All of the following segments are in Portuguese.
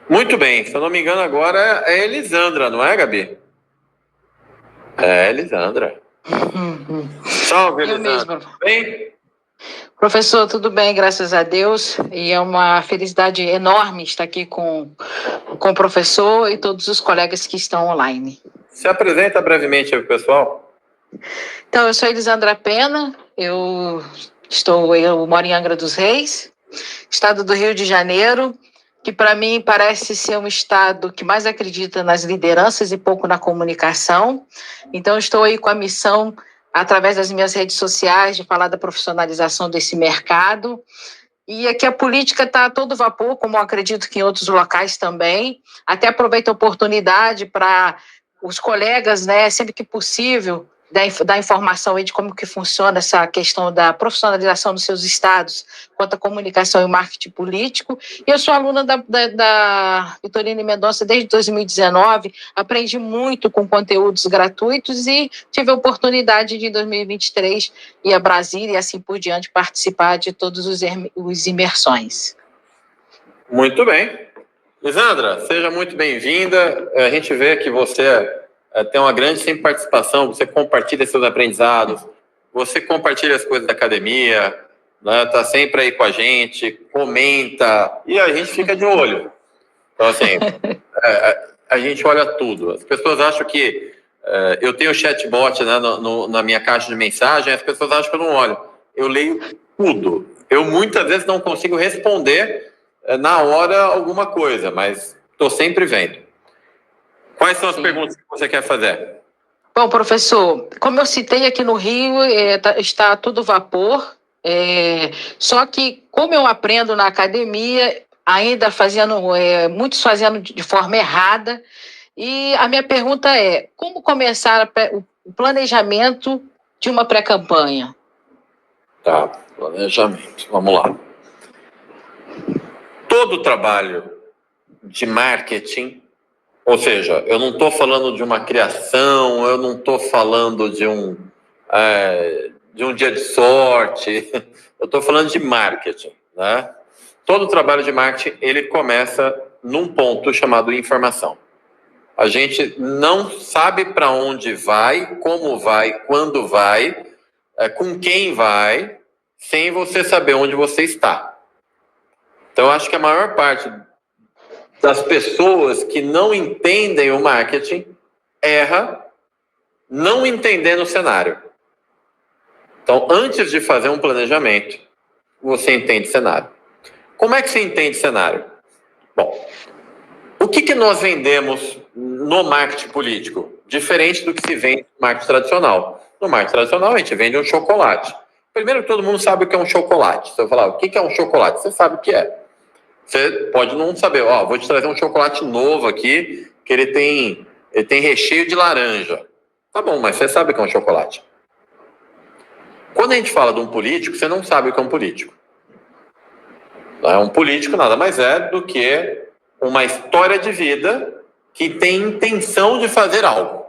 Muito bem, se eu não me engano agora é Elisandra, não é, Gabi? É, Elisandra. Salve, Eu Elisandra. mesma. Tudo bem? Professor, tudo bem, graças a Deus. E é uma felicidade enorme estar aqui com o professor e todos os colegas que estão online. Se apresenta brevemente aí, pessoal. Então, eu sou Elisandra Pena, eu moro em Angra dos Reis, estado do Rio de Janeiro, que para mim parece ser um estado que mais acredita nas lideranças e pouco na comunicação. Então, estou aí com a missão, através das minhas redes sociais, de falar da profissionalização desse mercado. E aqui a política está a todo vapor, como eu acredito que em outros locais também. Até aproveito a oportunidade para os colegas, né, sempre que possível, dar informação aí de como que funciona essa questão da profissionalização dos seus estados quanto à comunicação e marketing político. E eu sou aluna da Vitorine Mendonça desde 2019, aprendi muito com conteúdos gratuitos e tive a oportunidade de, em 2023, ir a Brasília e assim por diante participar de todos os imersões. Muito bem. Lisandra, seja muito bem-vinda. A gente vê que você tem uma grande sempre participação, você compartilha seus aprendizados, você compartilha as coisas da academia, né? Tá sempre aí com a gente, comenta, e a gente fica de olho. Então, assim, a gente olha tudo. As pessoas acham que eu tenho chatbot, né, na minha caixa de mensagem, as pessoas acham que eu não olho. Eu leio tudo. Eu muitas vezes não consigo responder na hora alguma coisa, mas estou sempre vendo. Quais são as perguntas que você quer fazer? Bom, professor, como eu citei aqui no Rio, está tudo vapor, só que como eu aprendo na academia, ainda muitos fazendo de forma errada, e a minha pergunta é, como começar o planejamento de uma pré-campanha? Tá, planejamento, vamos lá. Todo trabalho de marketing, ou seja, eu não estou falando de uma criação, eu não estou falando de um dia de sorte, eu estou falando de marketing, né? Todo trabalho de marketing, ele começa num ponto chamado informação. A gente não sabe para onde vai, como vai, quando vai, com quem vai, sem você saber onde você está. Então, eu acho que a maior parte das pessoas que não entendem o marketing erra não entendendo o cenário. Então, antes de fazer um planejamento, você entende cenário. Como é que você entende cenário? Bom, o que nós vendemos no marketing político? Diferente do que se vende no marketing tradicional. No marketing tradicional, a gente vende um chocolate. Primeiro, todo mundo sabe o que é um chocolate. Se eu falar, o que é um chocolate? Você sabe o que é. Você pode não saber. Vou te trazer um chocolate novo aqui, que ele tem recheio de laranja. Tá bom, mas você sabe o que é um chocolate. Quando a gente fala de um político, você não sabe o que é um político. Um político nada mais é do que uma história de vida que tem intenção de fazer algo.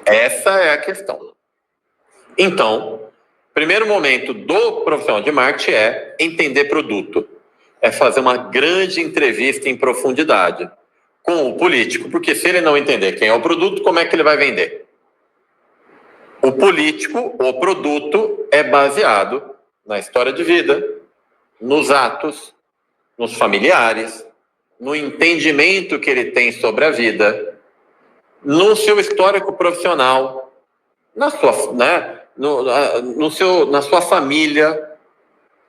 Essa é a questão. Então, primeiro momento do profissional de marketing é entender produto. É fazer uma grande entrevista em profundidade com o político, porque se ele não entender quem é o produto, como é que ele vai vender? O político, o produto, é baseado na história de vida, nos atos, nos familiares, no entendimento que ele tem sobre a vida, no seu histórico profissional, na sua, né, na sua família.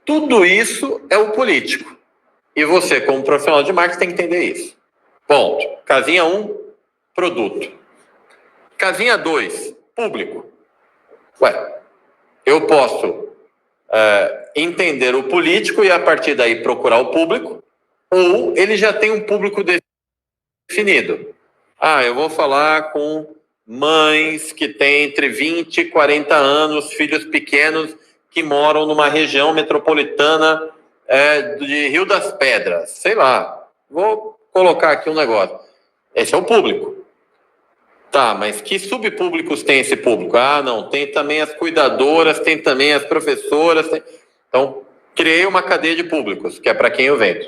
Tudo isso é o político. E você, como profissional de marketing, tem que entender isso. Ponto. Casinha 1, produto. Casinha 2, público. Eu posso entender o político e a partir daí procurar o público, ou ele já tem um público definido. Eu vou falar com mães que têm entre 20 e 40 anos, filhos pequenos, que moram numa região metropolitana de Rio das Pedras. Sei lá, vou colocar aqui um negócio. Esse é o público. Tá, mas que subpúblicos tem esse público? Não, tem também as cuidadoras, tem também as professoras. Então, criei uma cadeia de públicos, que é para quem eu vendo.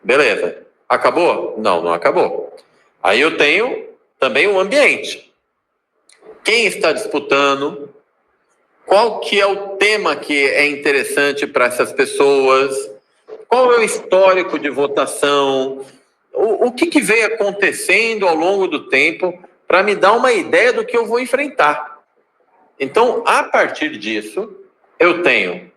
Beleza. Acabou? Não, não acabou. Aí eu tenho também o ambiente. Quem está disputando? Qual que é o tema que é interessante para essas pessoas? Qual é o histórico de votação? O que vem acontecendo ao longo do tempo para me dar uma ideia do que eu vou enfrentar? Então, a partir disso, eu tenho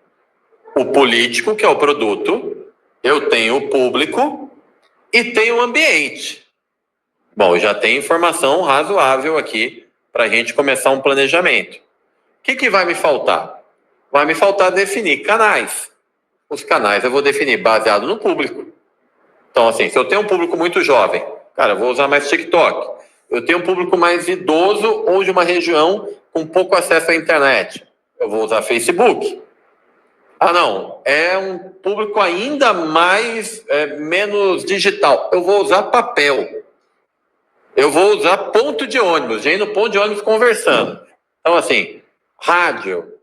o político, que é o produto, eu tenho o público e tenho o ambiente. Bom, já tem informação razoável aqui para a gente começar um planejamento. O que vai me faltar? Vai me faltar definir canais. Os canais eu vou definir baseado no público. Então, assim, se eu tenho um público muito jovem, cara, eu vou usar mais TikTok. Eu tenho um público mais idoso ou de uma região com pouco acesso à internet, eu vou usar Facebook. Ah, não, é um público ainda mais, menos digital, eu vou usar papel. Eu vou usar ponto de ônibus, gente no ponto de ônibus conversando. Então, assim, rádio.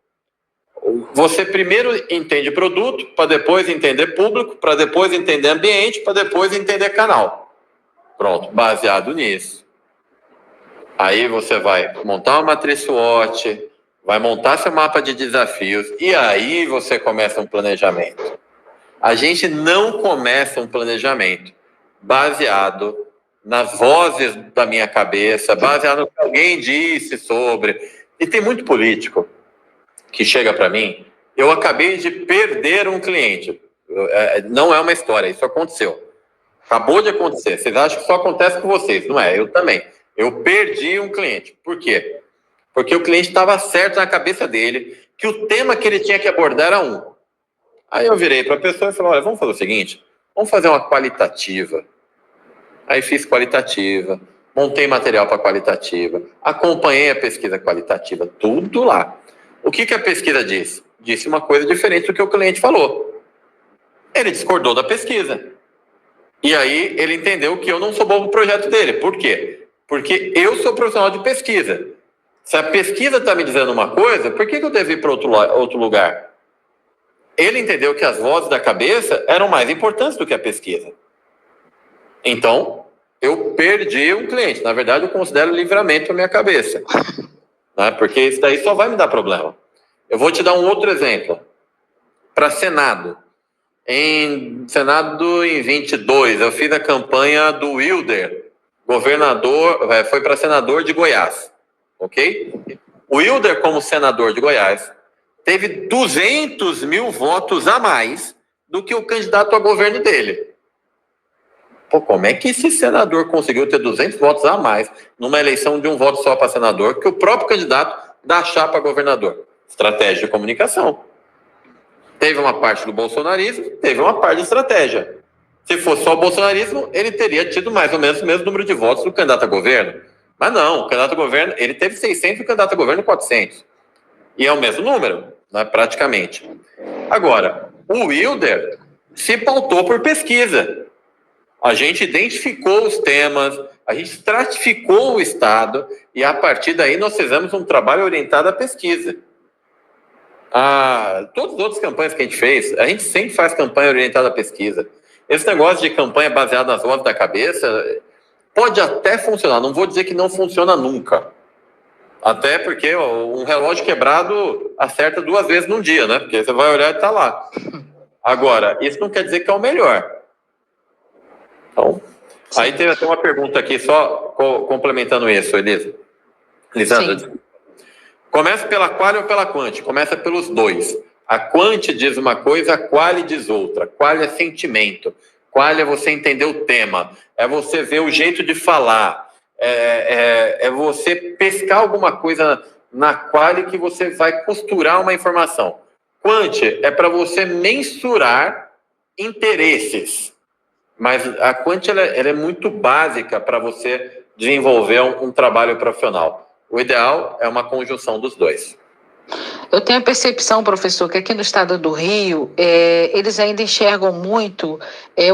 Você primeiro entende produto, para depois entender público, para depois entender ambiente, para depois entender canal. Pronto, baseado nisso. Aí você vai montar uma matriz SWOT, vai montar seu mapa de desafios, e aí você começa um planejamento. A gente não começa um planejamento baseado nas vozes da minha cabeça, baseado no que alguém disse sobre. E tem muito político que chega para mim, eu acabei de perder um cliente. Não é uma história, isso aconteceu. Acabou de acontecer. Vocês acham que só acontece com vocês? Não é, eu também. Eu perdi um cliente. Por quê? Porque o cliente estava certo na cabeça dele que o tema que ele tinha que abordar era um. Aí eu virei para a pessoa e falei, olha, vamos fazer o seguinte, vamos fazer uma qualitativa. Aí fiz qualitativa, montei material para qualitativa, acompanhei a pesquisa qualitativa, tudo lá. O que a pesquisa disse? Disse uma coisa diferente do que o cliente falou. Ele discordou da pesquisa. E aí ele entendeu que eu não sou bom no projeto dele. Por quê? Porque eu sou profissional de pesquisa. Se a pesquisa está me dizendo uma coisa, por que eu devo ir para outro lugar? Ele entendeu que as vozes da cabeça eram mais importantes do que a pesquisa. Então, eu perdi um cliente. Na verdade, eu considero livramento a minha cabeça. Né? Porque isso daí só vai me dar problema. Eu vou te dar um outro exemplo. Para Senado. Senado em 22, eu fiz a campanha do Wilder, governador, foi para senador de Goiás. Ok? O Wilder, como senador de Goiás, teve 200 mil votos a mais do que o candidato a governo dele. Pô, como é que esse senador conseguiu ter 200 votos a mais numa eleição de um voto só para senador que o próprio candidato da chapa governador? Estratégia de comunicação. Teve uma parte do bolsonarismo, teve uma parte de estratégia. Se fosse só o bolsonarismo, ele teria tido mais ou menos o mesmo número de votos do candidato a governo. Mas não, o candidato a governo, ele teve 600 e o candidato a governo 400. E é o mesmo número, né, praticamente. Agora, o Wilder se pautou por pesquisa. A gente identificou os temas, a gente estratificou o Estado e, a partir daí, nós fizemos um trabalho orientado à pesquisa. Todas as outras campanhas que a gente sempre faz campanha orientada à pesquisa. Esse negócio de campanha baseada nas vozes da cabeça pode até funcionar, não vou dizer que não funciona nunca. Até porque um relógio quebrado acerta 2 vezes num dia, né? Porque você vai olhar e tá lá. Agora, isso não quer dizer que é o melhor. Então, aí teve até uma pergunta aqui, só complementando isso, Elisandra. Sim. Começa pela quali ou pela quanti? Começa pelos dois. A quanti diz uma coisa, a quali diz outra. Quali é sentimento. Quali é você entender o tema. É você ver o jeito de falar. É você pescar alguma coisa na quali que você vai costurar uma informação. Quanti é para você mensurar interesses. Mas a quanti ela é muito básica para você desenvolver um trabalho profissional. O ideal é uma conjunção dos dois. Eu tenho a percepção, professor, que aqui no estado do Rio, eles ainda enxergam muito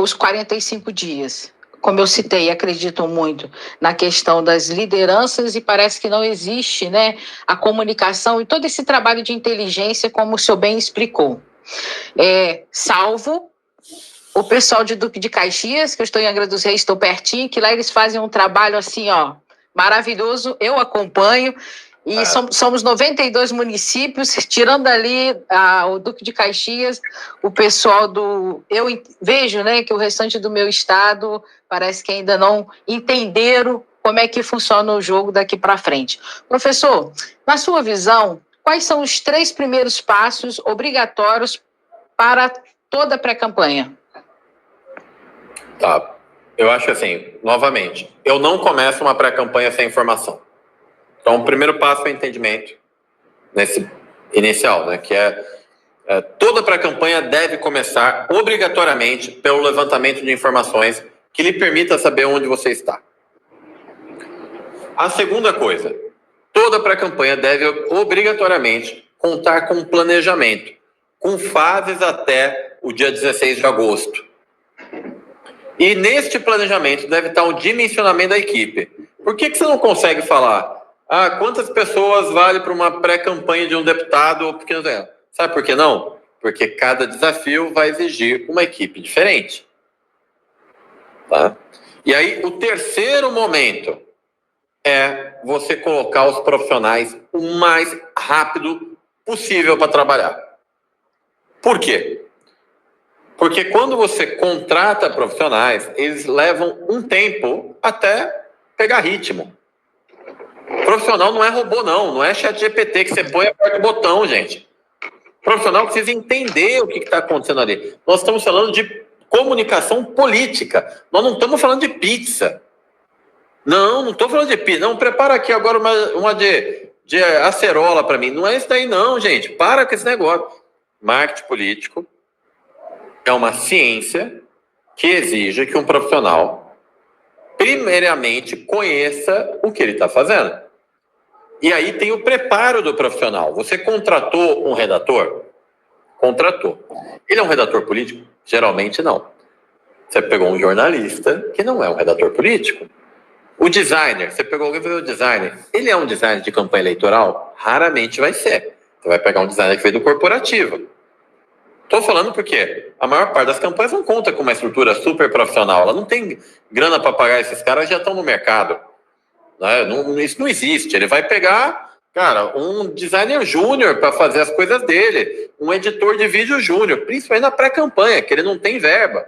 os 45 dias. Como eu citei, acreditam muito na questão das lideranças e parece que não existe, né, a comunicação e todo esse trabalho de inteligência, como o senhor bem explicou. Salvo o pessoal de Duque de Caxias, que eu estou em Angra dos Reis, estou pertinho, que lá eles fazem um trabalho assim, ó, maravilhoso, eu acompanho, e somos 92 municípios, tirando ali o Duque de Caxias, o pessoal eu vejo, né, que o restante do meu estado parece que ainda não entenderam como é que funciona o jogo daqui para frente. Professor, na sua visão, quais são os 3 primeiros passos obrigatórios para toda a pré-campanha? Tá. Eu acho assim, novamente, eu não começo uma pré-campanha sem informação. Então, o primeiro passo é entendimento, nesse inicial, né? Que toda pré-campanha deve começar obrigatoriamente pelo levantamento de informações que lhe permita saber onde você está. A segunda coisa, toda pré-campanha deve obrigatoriamente contar com um planejamento, com fases até o dia 16 de agosto. E neste planejamento deve estar um dimensionamento da equipe. Por que você não consegue falar, quantas pessoas vale para uma pré-campanha de um deputado? Sabe por que não? Porque cada desafio vai exigir uma equipe diferente. Tá? E aí, o terceiro momento é você colocar os profissionais o mais rápido possível para trabalhar. Por quê? Porque quando você contrata profissionais, eles levam um tempo até pegar ritmo. Profissional não é robô, não é chat GPT que você põe e aperta o botão, gente. Profissional precisa entender o que está acontecendo ali. Nós estamos falando de comunicação política. Nós não estamos falando de pizza. Não estou falando de pizza. Não, prepara aqui agora uma de acerola para mim. Não é isso daí não, gente. Para com esse negócio. Marketing político é uma ciência que exige que um profissional, primeiramente, conheça o que ele está fazendo. E aí tem o preparo do profissional. Você contratou um redator? Contratou. Ele é um redator político? Geralmente não. Você pegou um jornalista que não é um redator político. O designer, você pegou alguém para fazer o designer. Ele é um designer de campanha eleitoral? Raramente vai ser. Você vai pegar um designer que veio do corporativo. Estou falando porque a maior parte das campanhas não conta com uma estrutura super profissional. Ela não tem grana para pagar esses caras, já estão no mercado. Isso não existe. Ele vai pegar, cara, um designer júnior para fazer as coisas dele, um editor de vídeo júnior, principalmente na pré-campanha, que ele não tem verba.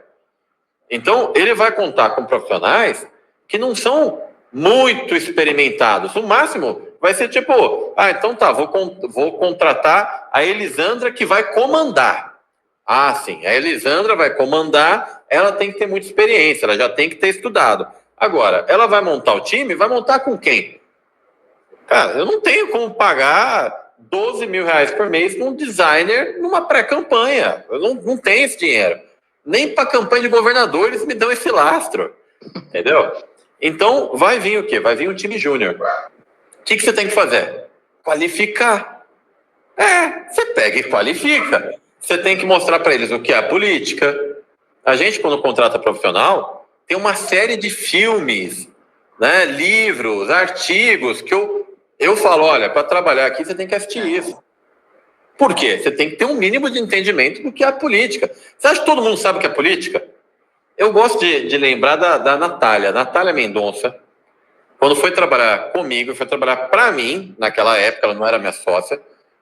Então, ele vai contar com profissionais que não são muito experimentados. No máximo, vai ser tipo, então tá, vou contratar a Elisandra que vai comandar. Sim, a Elisandra vai comandar, ela tem que ter muita experiência, ela já tem que ter estudado. Agora, ela vai montar o time, vai montar com quem? Cara, eu não tenho como pagar 12 mil reais por mês num designer numa pré-campanha. Eu não tenho esse dinheiro. Nem para campanha de governador eles me dão esse lastro. Entendeu? Então, vai vir o quê? Vai vir um time júnior. O que você tem que fazer? Qualificar. Você pega e qualifica. Você tem que mostrar para eles o que é a política. A gente, quando contrata profissional, tem uma série de filmes, né, livros, artigos, que eu falo, olha, para trabalhar aqui você tem que assistir isso. Por quê? Você tem que ter um mínimo de entendimento do que é a política. Você acha que todo mundo sabe o que é política? Eu gosto de lembrar da Natália Mendonça, quando foi trabalhar comigo, foi trabalhar para mim, naquela época, ela não era minha sócia,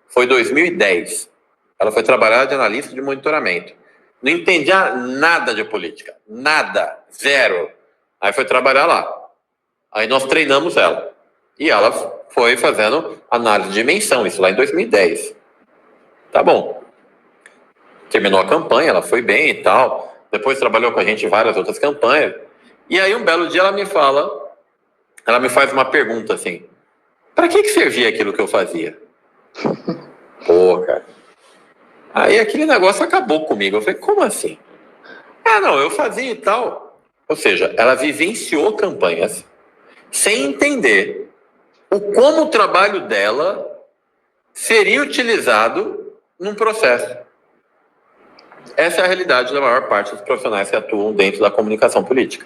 foi 2010. Ela foi trabalhar de analista de monitoramento. Não entendia nada de política. Nada. Zero. Aí foi trabalhar lá. Aí nós treinamos ela. E ela foi fazendo análise de dimensão, isso lá em 2010. Tá bom. Terminou a campanha, ela foi bem e tal. Depois trabalhou com a gente em várias outras campanhas. E aí um belo dia ela me faz uma pergunta assim, para que servia aquilo que eu fazia? Pô, cara. Aí aquele negócio acabou comigo. Eu falei, como assim? Não, eu fazia e tal. Ou seja, ela vivenciou campanhas sem entender como o trabalho dela seria utilizado num processo. Essa é a realidade da maior parte dos profissionais que atuam dentro da comunicação política.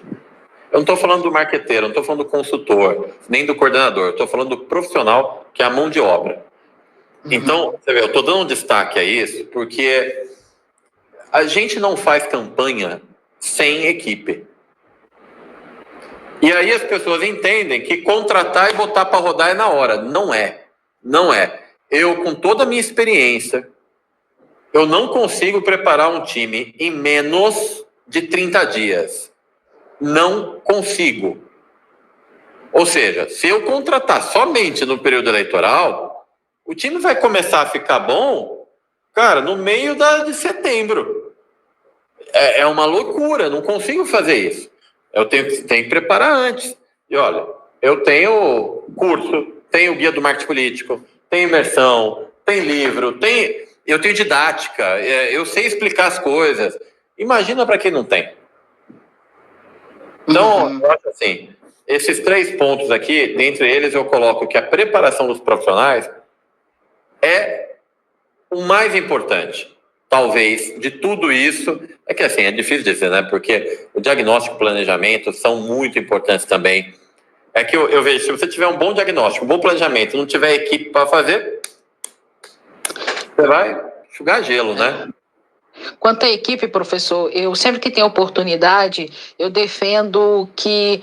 Eu não estou falando do marqueteiro, não estou falando do consultor, nem do coordenador. Estou falando do profissional que é a mão de obra. Então, você vê, eu estou dando um destaque a isso porque a gente não faz campanha sem equipe. E aí as pessoas entendem que contratar e botar para rodar é na hora. Não é. Não é. Eu, com toda a minha experiência, eu não consigo preparar um time em menos de 30 dias. Não consigo. Ou seja, se eu contratar somente no período eleitoral, o time vai começar a ficar bom, cara, no meio de setembro. É uma loucura, não consigo fazer isso. Eu tenho que preparar antes. E olha, eu tenho curso, tenho guia do marketing político, tenho imersão, tenho livro, eu tenho didática, eu sei explicar as coisas. Imagina para quem não tem. Então, eu acho assim, esses 3 pontos aqui, dentre eles eu coloco que a preparação dos profissionais é o mais importante. Talvez, de tudo isso, é que assim, é difícil dizer, né? Porque o diagnóstico e o planejamento são muito importantes também. É que eu vejo, se você tiver um bom diagnóstico, um bom planejamento, não tiver equipe para fazer, você vai enxugar gelo, né? Quanto à equipe, professor, eu sempre que tenho oportunidade, eu defendo que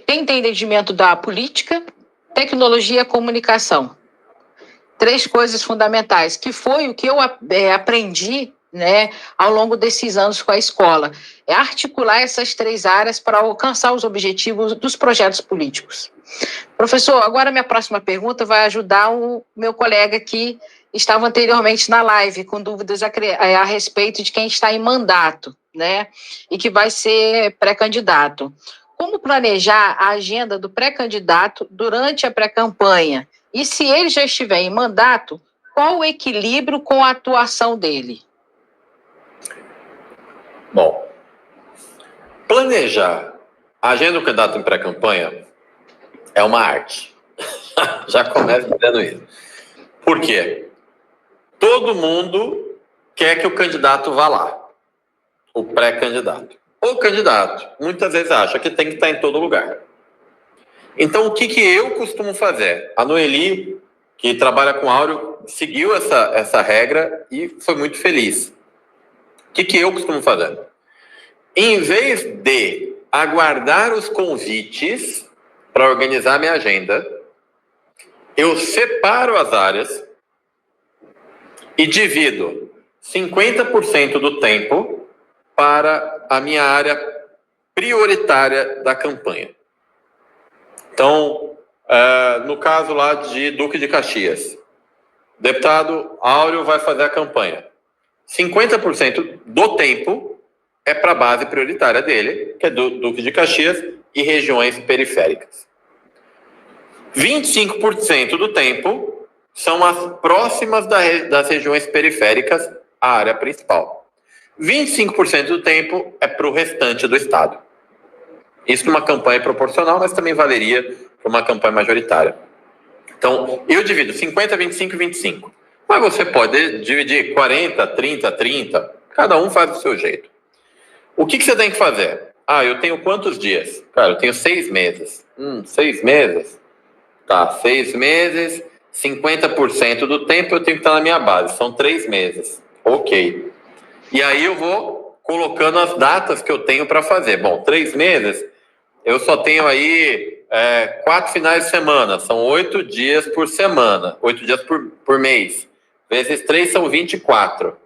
tem entendimento da política, tecnologia e comunicação. 3 coisas fundamentais, que foi o que eu aprendi, né, ao longo desses anos com a escola. É articular essas 3 áreas para alcançar os objetivos dos projetos políticos. Professor, agora minha próxima pergunta vai ajudar o meu colega que estava anteriormente na live com dúvidas a respeito de quem está em mandato, né, e que vai ser pré-candidato. Como planejar a agenda do pré-candidato durante a pré-campanha? E se ele já estiver em mandato, qual o equilíbrio com a atuação dele? Bom, planejar a agenda do candidato em pré-campanha é uma arte. Já começa dizendo isso. Por quê? Todo mundo quer que o candidato vá lá, o pré-candidato. O candidato, muitas vezes, acha que tem que estar em todo lugar. Então, o que eu costumo fazer? A Noeli, que trabalha com áudio, seguiu essa regra e foi muito feliz. O que eu costumo fazer? Em vez de aguardar os convites para organizar minha agenda, eu separo as áreas e divido 50% do tempo para a minha área prioritária da campanha. Então, no caso lá de Duque de Caxias, o deputado Áureo vai fazer a campanha. 50% do tempo é para a base prioritária dele, que é do Duque de Caxias e regiões periféricas. 25% do tempo são as próximas das regiões periféricas à área principal. 25% do tempo é para o restante do estado. Isso numa campanha proporcional, mas também valeria para uma campanha majoritária. Então, eu divido 50, 25 e 25. Mas você pode dividir 40, 30, 30. Cada um faz do seu jeito. O que você tem que fazer? Eu tenho quantos dias? Cara, eu tenho 6 meses. 6 meses? Tá, 6 meses, 50% do tempo eu tenho que estar na minha base. São 3 meses. Ok. E aí eu vou colocando as datas que eu tenho para fazer. Bom, 3 meses, eu só tenho aí 4 finais de semana. São 8 dias por semana. 8 dias por mês. Vezes 3 são 24.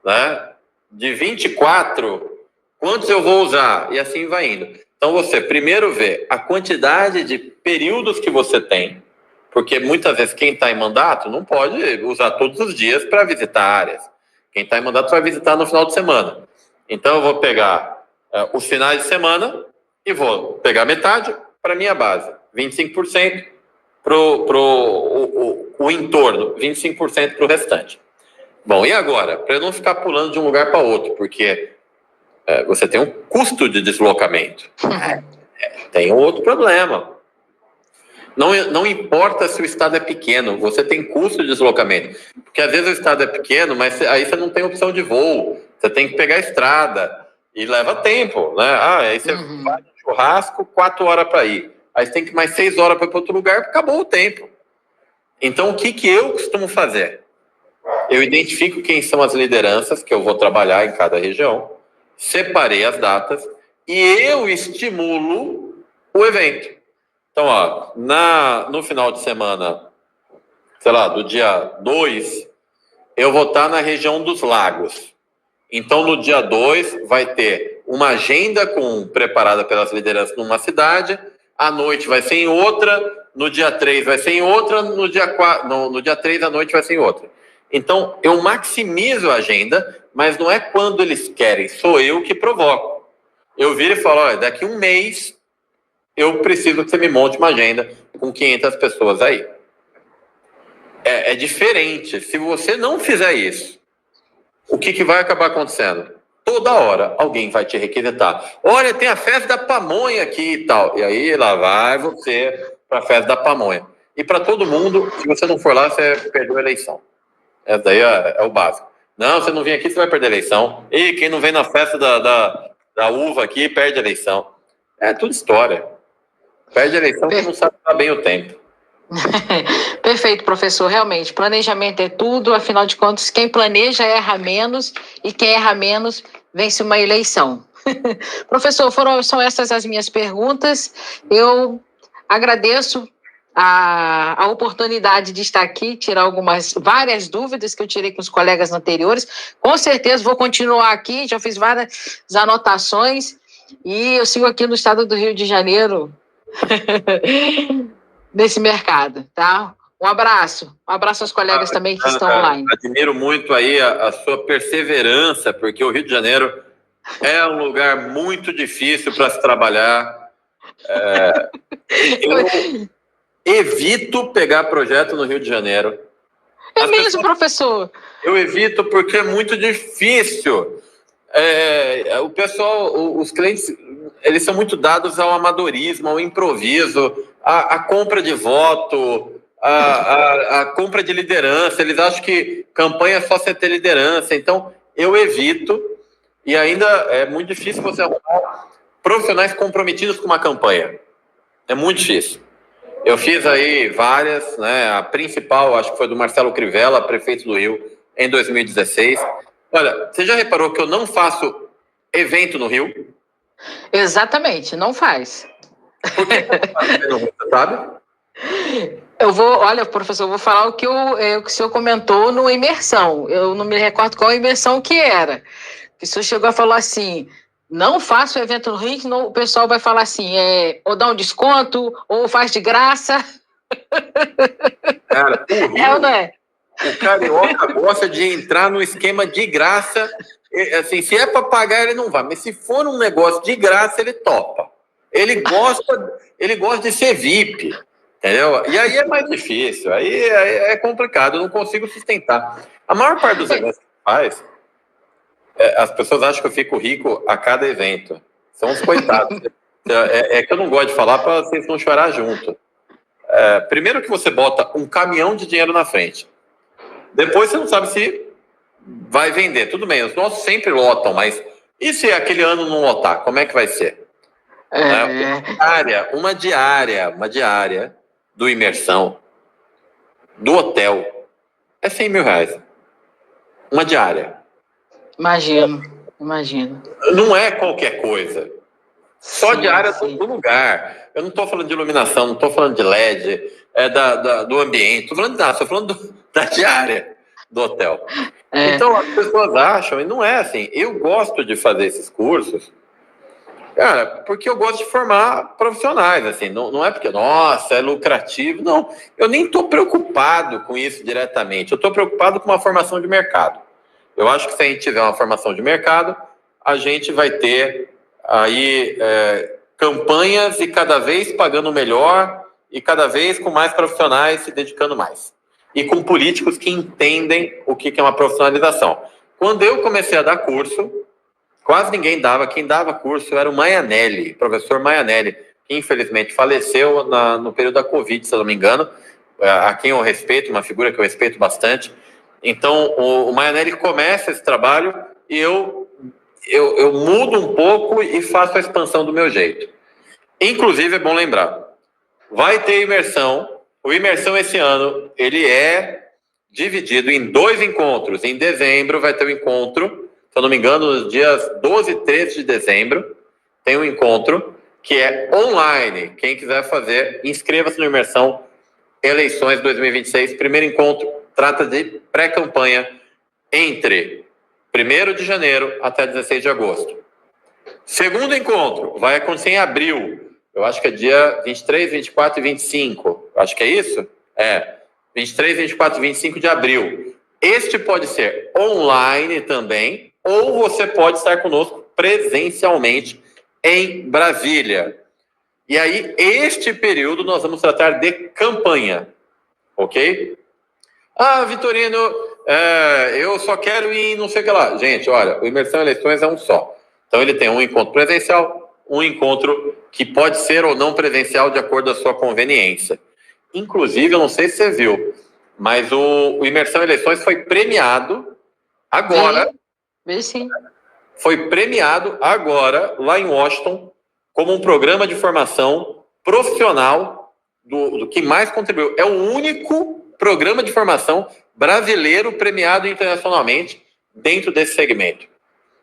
Né? De 24, quantos eu vou usar? E assim vai indo. Então você primeiro vê a quantidade de períodos que você tem. Porque muitas vezes quem está em mandato não pode usar todos os dias para visitar áreas. Quem está em mandato vai visitar no final de semana. Então eu vou pegar os finais de semana e vou pegar metade para minha base. 25% para o entorno, 25% para o restante. Bom, e agora? Para eu não ficar pulando de um lugar para outro, porque você tem um custo de deslocamento. Tem um outro problema. Não importa se o estado é pequeno, você tem custo de deslocamento. Porque às vezes o estado é pequeno, mas aí você não tem opção de voo. Você tem que pegar a estrada e leva tempo, né? Aí você vai no churrasco, 4 horas para ir. Aí você tem que ir mais 6 horas para ir para outro lugar, acabou o tempo. Então, o que eu costumo fazer? Eu identifico quem são as lideranças que eu vou trabalhar em cada região. separei as datas e eu estimulo o evento. Então, ó, no final de semana, sei lá, do dia 2, eu vou estar na região dos lagos. Então, no dia 2, vai ter uma agenda preparada pelas lideranças numa cidade, à noite vai ser em outra, no dia 3 vai ser em outra, no dia 3 à noite vai ser em outra. Então, eu maximizo a agenda, mas não é quando eles querem, sou eu que provoco. Eu viro e falo, olha, daqui um mês eu preciso que você me monte uma agenda com 500 pessoas aí. É diferente. Se você não fizer isso, o que vai acabar acontecendo? Toda hora alguém vai te requisitar. Olha, tem a festa da pamonha aqui e tal. E aí lá vai você para a festa da pamonha. E para todo mundo, se você não for lá, você perdeu a eleição. Essa daí é o básico. Não, você não vem aqui, você vai perder a eleição. E quem não vem na festa da uva aqui, perde a eleição. É tudo história. Perde a eleição que não sabe usar bem o tempo. Perfeito, professor. Realmente, planejamento é tudo. Afinal de contas, quem planeja erra menos e quem erra menos vence uma eleição. Professor, são essas as minhas perguntas. Eu agradeço a oportunidade de estar aqui, tirar várias dúvidas que eu tirei com os colegas anteriores. Com certeza vou continuar aqui, já fiz várias anotações e eu sigo aqui no estado do Rio de Janeiro nesse mercado, tá? Um abraço aos colegas também que estão online. Admiro muito aí a sua perseverança, porque o Rio de Janeiro é um lugar muito difícil para se trabalhar. Eu evito pegar projeto no Rio de Janeiro. É mesmo, professor? Eu evito porque é muito difícil. O pessoal, os clientes, eles são muito dados ao amadorismo, ao improviso, à compra de voto, à compra de liderança. Eles acham que campanha é só você ter liderança. Então, eu evito. E ainda é muito difícil você arrumar profissionais comprometidos com uma campanha. É muito difícil. Eu fiz aí várias, né? A principal, acho que foi do Marcelo Crivella, prefeito do Rio, em 2016. Olha, você já reparou que eu não faço evento no Rio? Exatamente, não faz. Por que você faz no Rio, sabe? Olha, professor, eu vou falar o que o senhor comentou no Imersão. Eu não me recordo qual imersão que era. Que o senhor chegou a falar assim, não faça o evento no Rio, senão o pessoal vai falar assim, ou dá um desconto, ou faz de graça. Cara, o Rio, ou não é? O carioca gosta de entrar no esquema de graça. Assim, se é para pagar, ele não vai. Mas se for um negócio de graça, ele topa. Ele gosta de ser VIP. Entendeu? E aí é mais difícil. Aí é complicado. Eu não consigo sustentar. A maior parte dos eventos que faz, as pessoas acham que eu fico rico a cada evento. São os coitados. É que eu não gosto de falar para vocês não chorar junto. Primeiro que você bota um caminhão de dinheiro na frente. Depois você não sabe se vai vender. Tudo bem, os nossos sempre lotam, mas e se aquele ano não lotar? Como é que vai ser? Uma diária do Imersão, do hotel, é 100 mil reais. Uma diária. Imagino. Não é qualquer coisa. Só diária do lugar. Eu não estou falando de iluminação, não estou falando de LED, do ambiente, estou falando de nada, estou falando da diária do hotel. Então as pessoas acham, e não é assim, eu gosto de fazer esses cursos, cara, porque eu gosto de formar profissionais, assim, não é porque, nossa, é lucrativo, não. Eu nem estou preocupado com isso diretamente, eu estou preocupado com uma formação de mercado. Eu acho que se a gente tiver uma formação de mercado, a gente vai ter aí campanhas e cada vez pagando melhor e cada vez com mais profissionais se dedicando mais. E com políticos que entendem o que é uma profissionalização. Quando eu comecei a dar curso, quase ninguém dava. Quem dava curso era o Maianelli, professor Maianelli, que infelizmente faleceu no período da Covid, se eu não me engano, a quem eu respeito, uma figura que eu respeito bastante. Então, o Maianelli começa esse trabalho e eu mudo um pouco e faço a expansão do meu jeito. Inclusive, é bom lembrar, vai ter imersão. O Imersão esse ano, ele é dividido em 2 encontros. Em dezembro vai ter o encontro se eu não me engano, nos dias 12 e 13 de dezembro, tem um encontro que é online. Quem quiser fazer, inscreva-se no Imersão Eleições 2026. Primeiro encontro trata de pré-campanha entre 1º de janeiro até 16 de agosto. Segundo encontro vai acontecer em abril. Eu acho que é dia 23, 24 e 25. Acho que é isso? 23, 24 e 25 de abril. Este pode ser online também, ou você pode estar conosco presencialmente em Brasília. E aí, este período, nós vamos tratar de campanha, ok? Vitorino, eu só quero ir não sei o que lá. Gente, olha, o Imersão Eleições é um só. Então, ele tem um encontro presencial, um encontro que pode ser ou não presencial de acordo com a sua conveniência. Inclusive, eu não sei se você viu, mas o Imersão Eleições foi premiado agora. Sim. Foi premiado agora, lá em Washington, como um programa de formação profissional do que mais contribuiu. É o único programa de formação brasileiro premiado internacionalmente dentro desse segmento.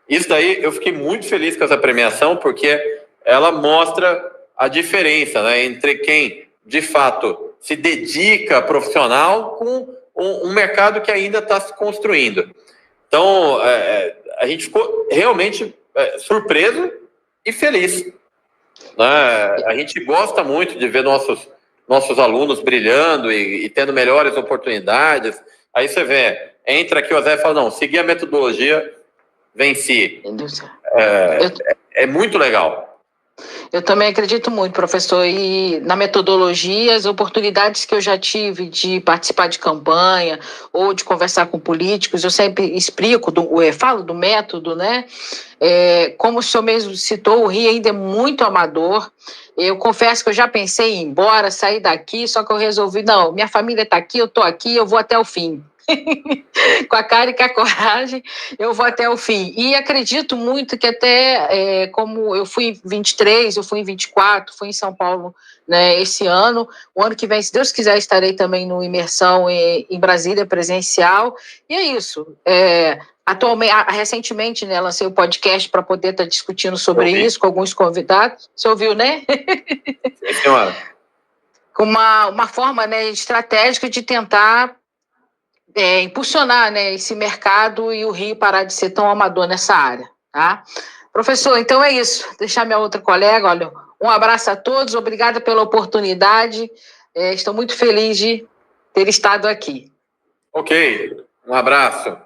Isso daí, eu fiquei muito feliz com essa premiação, porque ela mostra a diferença, né, entre quem, de fato, se dedica profissional com um mercado que ainda está se construindo. Então, a gente ficou realmente surpreso e feliz. Né? A gente gosta muito de ver nossos alunos brilhando e tendo melhores oportunidades. Aí você vê, entra aqui o Zé e fala, não, seguir a metodologia, venci. É muito legal. Eu também acredito muito, professor, e na metodologia, as oportunidades que eu já tive de participar de campanha ou de conversar com políticos, eu sempre explico, falo do método, né? Como o senhor mesmo citou, o Rio ainda é muito amador. Eu confesso que eu já pensei em ir embora, sair daqui, só que eu resolvi, não, minha família está aqui, eu estou aqui, eu vou até o fim. Com a cara e com a coragem, eu vou até o fim. E acredito muito que até, como eu fui em 23, eu fui em 24, fui em São Paulo, né, esse ano, o ano que vem, se Deus quiser, estarei também no Imersão em Brasília, presencial, e é isso. Atualmente, recentemente, né, lancei o podcast para poder estar discutindo sobre isso com alguns convidados. Você ouviu, né? Sim, senhora. Com uma forma, né, estratégica de tentar impulsionar, né, esse mercado e o Rio parar de ser tão amador nessa área, tá? Professor, então é isso. Deixar minha outra colega, olha, um abraço a todos, obrigada pela oportunidade, estou muito feliz de ter estado aqui. Ok, um abraço.